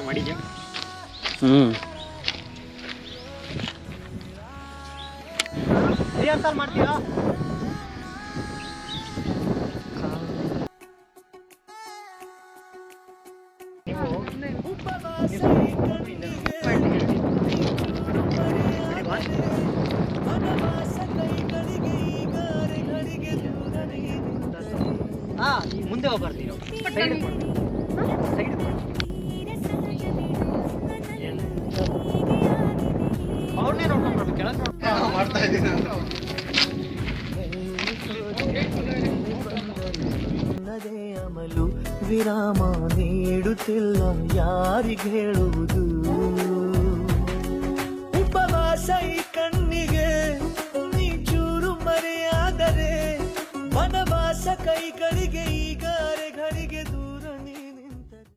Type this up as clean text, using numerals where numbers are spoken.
ಮಾಡಿದ್ಯಾ? ರಿಹರ್ಸಲ್ ಮಾಡ್ತೀರಾ? ಮುಂದೆ ಹೋಗ್ಬಾರ್ದು, ಸೈಡ್ ಅವ್ರನ್ನೇ ನೋಡ್ಕೊಂಡ್ಬರ್ಬೇಕು, ಕೆಳಗೆ ಮಾಡ್ತಾ ಇದ್ದೀನಿ ಅಮಲು ವಿರಾಮ ನೀಡುತ್ತಿಲ್ಲ ಯಾರಿಗೆ ಹೇಳುವುದು ಉಪವಾಸ